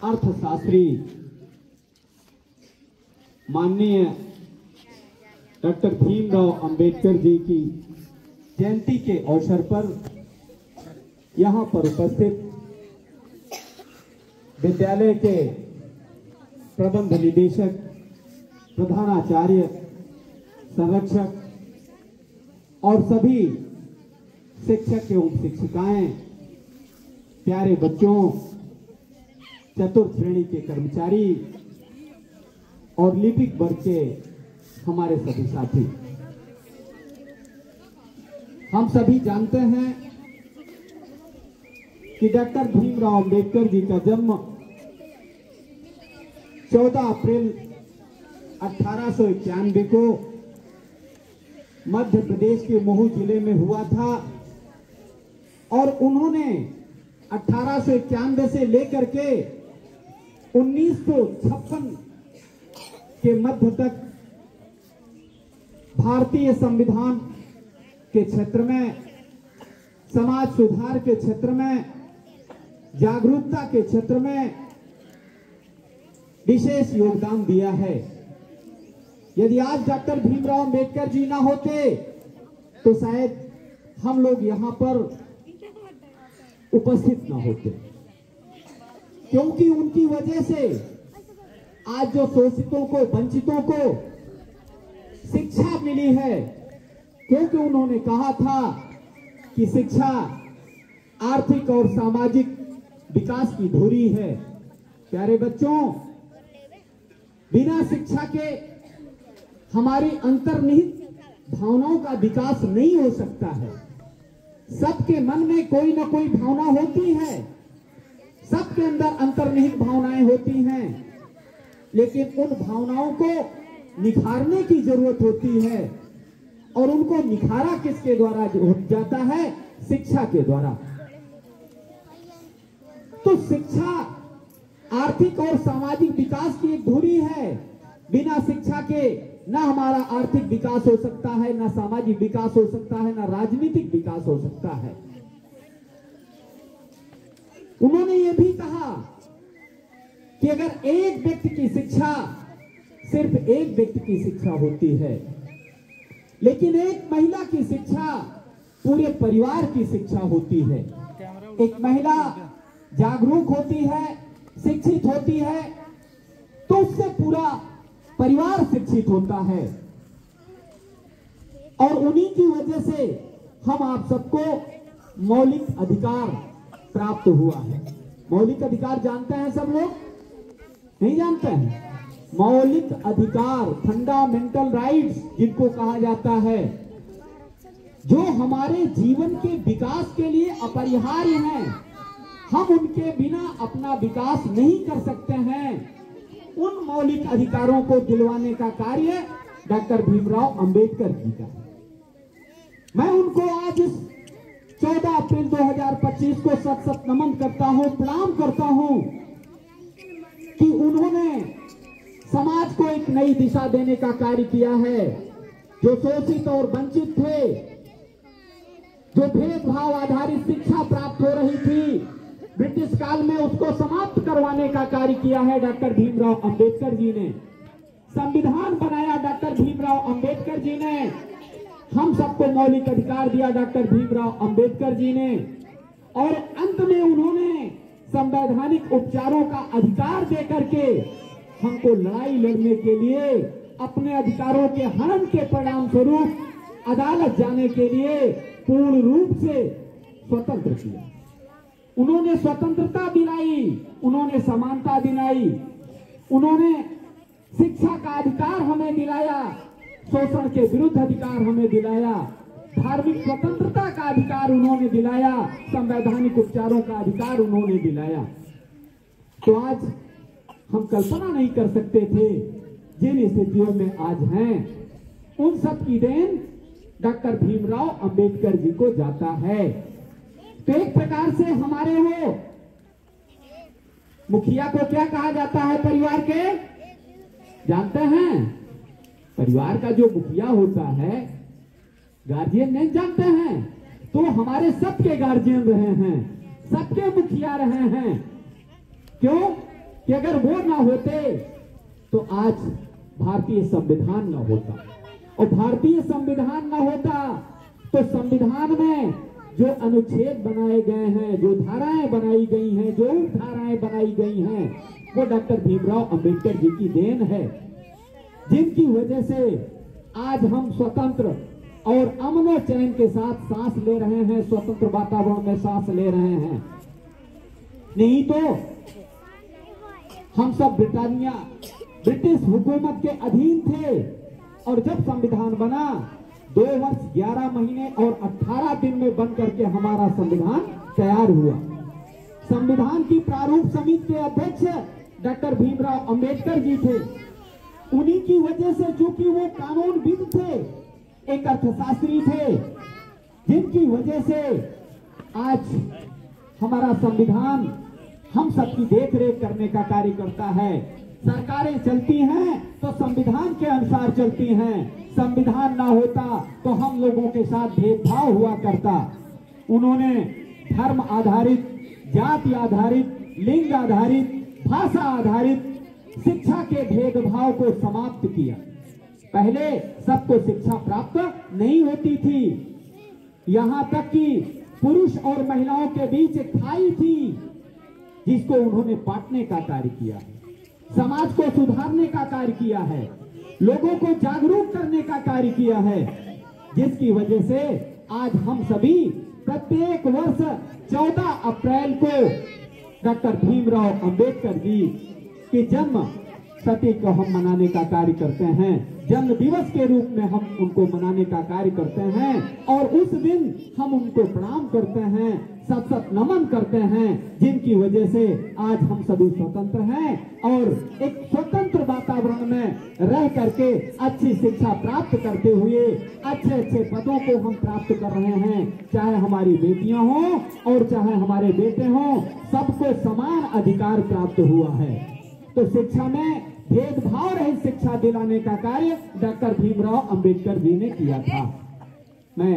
अर्थशास्त्री माननीय डॉक्टर भीमराव अंबेडकर जी की जयंती के अवसर पर यहाँ पर उपस्थित विद्यालय के प्रबंध निदेशक, प्रधानाचार्य, संरक्षक और सभी शिक्षक एवं शिक्षिकाएं, प्यारे बच्चों, चतुर्थ श्रेणी के कर्मचारी और लिपिक वर्ग के हमारे सभी साथी, हम सभी जानते हैं कि डॉक्टर भीमराव अंबेडकर जी का जन्म 14 अप्रैल 1891 को मध्य प्रदेश के महू जिले में हुआ था और उन्होंने 1891 से लेकर के 1956 के मध्य तक भारतीय संविधान के क्षेत्र में, समाज सुधार के क्षेत्र में, जागरूकता के क्षेत्र में विशेष योगदान दिया है। यदि आज डॉक्टर भीमराव अंबेडकर जी ना होते तो शायद हम लोग यहां पर उपस्थित ना होते, क्योंकि उनकी वजह से आज जो शोषितों को, वंचितों को शिक्षा मिली है, क्योंकि उन्होंने कहा था कि शिक्षा आर्थिक और सामाजिक विकास की धुरी है। प्यारे बच्चों, बिना शिक्षा के हमारी अंतर्निहित भावनाओं का विकास नहीं हो सकता है। सबके मन में कोई ना कोई भावना होती है, सबके अंदर अंतर्निहित भावनाएं होती हैं, लेकिन उन भावनाओं को निखारने की जरूरत होती है और उनको निखारा किसके द्वारा हो जाता है? शिक्षा के द्वारा। तो शिक्षा आर्थिक और सामाजिक विकास की एक धुरी है। बिना शिक्षा के ना हमारा आर्थिक विकास हो सकता है, ना सामाजिक विकास हो सकता है, ना राजनीतिक विकास हो सकता है। उन्होंने ये भी कहा कि अगर एक व्यक्ति की शिक्षा सिर्फ एक व्यक्ति की शिक्षा होती है, लेकिन एक महिला की शिक्षा पूरे परिवार की शिक्षा होती है। एक महिला जागरूक होती है, शिक्षित होती है, तो उससे पूरा परिवार शिक्षित होता है और उन्हीं की वजह से हम आप सबको मौलिक अधिकार प्राप्त हुआ है। मौलिक अधिकार जानते हैं सब लोग? नहीं जानते हैं? मौलिक अधिकार, फंडामेंटल राइट्स जिनको कहा जाता है, जो हमारे जीवन के विकास के लिए अपरिहार्य हैं, हम उनके बिना अपना विकास नहीं कर सकते हैं। उन मौलिक अधिकारों को दिलवाने का कार्य डॉक्टर भीमराव अंबेडकर जी का है। मैं उनको आज इस 14 अप्रैल 2025 को सत सत नमन करता हूं, प्रणाम करता हूं कि उन्होंने समाज को एक नई दिशा देने का कार्य किया है। जो शोषित और वंचित थे, जो भेदभाव आधारित शिक्षा प्राप्त हो रही थी ब्रिटिश काल में, उसको समाप्त करवाने का कार्य किया है डॉक्टर भीमराव अंबेडकर जी ने। संविधान बनाया डॉक्टर भीमराव अंबेडकर जी ने। हम सबको मौलिक अधिकार दिया डॉक्टर भीमराव अंबेडकर जी ने। और अंत में उन्होंने संवैधानिक उपचारों का अधिकार देकर के हमको लड़ाई लड़ने के लिए, अपने अधिकारों के हनन के परिणाम स्वरूप अदालत जाने के लिए पूर्ण रूप से स्वतंत्र किया। उन्होंने स्वतंत्रता दिलाई, उन्होंने समानता दिलाई, उन्होंने शिक्षा का अधिकार हमें दिलाया, शोषण के विरुद्ध अधिकार हमें दिलाया, धार्मिक स्वतंत्रता का अधिकार उन्होंने दिलाया, संवैधानिक उपचारों का अधिकार उन्होंने दिलाया। तो आज हम कल्पना नहीं कर सकते थे जिन स्थितियों में आज हैं, उन सब की देन डॉक्टर भीमराव अंबेडकर जी को जाता है। तो एक प्रकार से हमारे वो मुखिया को क्या कहा जाता है परिवार के? जानते हैं? परिवार का जो मुखिया होता है, गार्जियन नहीं जानते हैं? तो हमारे सबके गार्जियन रहे हैं, सबके मुखिया रहे हैं। क्यों? कि अगर वो ना होते तो आज भारतीय संविधान ना होता, और भारतीय संविधान ना होता तो संविधान में जो अनुच्छेद बनाए गए हैं, जो धाराएं बनाई गई हैं, जो धाराएं बनाई गई हैं, वो डॉक्टर भीमराव अंबेडकर जी की देन है, जिनकी वजह से आज हम स्वतंत्र और अमन और चैन के साथ सांस ले रहे हैं, स्वतंत्र वातावरण में सांस ले रहे हैं। नहीं तो हम सब ब्रिटिश हुकूमत के अधीन थे, और जब संविधान बना 2 वर्ष 11 महीने और 18 दिन में बन करके हमारा संविधान तैयार हुआ। संविधान की प्रारूप समिति के अध्यक्ष डॉक्टर भीमराव अंबेडकर जी थे। उन्हीं की वजह से, चूंकि वो कानूनविद थे, एक अर्थशास्त्री थे, जिनकी वजह से आज हमारा संविधान हम सबकी देखरेख करने का कार्य करता है। सरकारें चलती हैं तो संविधान के अनुसार चलती हैं। संविधान ना होता तो हम लोगों के साथ भेदभाव हुआ करता। उन्होंने धर्म आधारित, जाति आधारित, लिंग आधारित, भाषा आधारित शिक्षा के भेदभाव को समाप्त किया। पहले सबको शिक्षा प्राप्त नहीं होती थी, यहां तक कि पुरुष और महिलाओं के बीच एक खाई थी, जिसको उन्होंने पाटने का कार्य किया, समाज को सुधारने का कार्य किया है, लोगों को जागरूक करने का कार्य किया है, जिसकी वजह से आज हम सभी प्रत्येक वर्ष 14 अप्रैल को डॉक्टर भीमराव अंबेडकर जी के जन्म शती को हम मनाने का कार्य करते हैं। जन्म दिवस के रूप में हम उनको मनाने का कार्य करते हैं, और उस दिन हम उनको प्रणाम करते हैं, सत सत नमन करते हैं, जिनकी वजह से आज हम सभी स्वतंत्र हैं और एक स्वतंत्र वातावरण में रह करके अच्छी शिक्षा प्राप्त करते हुए अच्छे अच्छे पदों को हम प्राप्त कर रहे हैं। चाहे हमारी बेटियां हों और चाहे हमारे बेटे हों, सबको समान अधिकार प्राप्त हुआ है। तो शिक्षा में भेदभाव रहित शिक्षा दिलाने का कार्य डॉक्टर भीमराव अंबेडकर जी ने किया था। मैं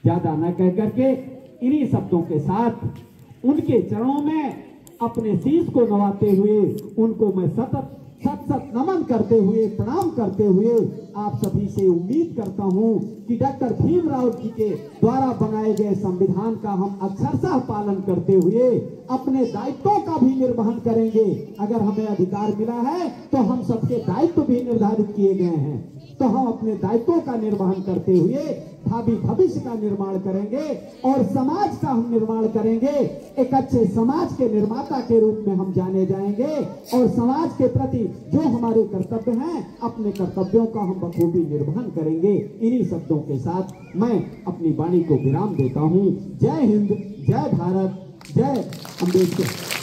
ज्यादा न कह करके इन्हीं शब्दों के साथ उनके चरणों में अपने शीश को नवाते हुए उनको मैं सतत सत सत नमन करते हुए, प्रणाम करते हुए आप सभी से उम्मीद करता हूं कि डॉक्टर भीमराव जी के द्वारा बनाए गए संविधान का हम अक्षरशः पालन करते हुए अपने दायित्वों का भी निर्वहन करेंगे। अगर हमें अधिकार मिला है तो हम सबके दायित्व भी निर्धारित किए गए हैं, तो हम अपने दायित्वों का निर्वहन करते हुए भावी भविष्य का निर्माण करेंगे और समाज का हम निर्माण करेंगे। एक अच्छे समाज के निर्माता के रूप में हम जाने जाएंगे और समाज के प्रति जो हमारे कर्तव्य हैं, अपने कर्तव्यों का हम बखूबी निर्वहन करेंगे। इन्हीं शब्दों के साथ मैं अपनी वाणी को विराम देता हूं। जय हिंद, जय भारत, जय अम्बेडकर।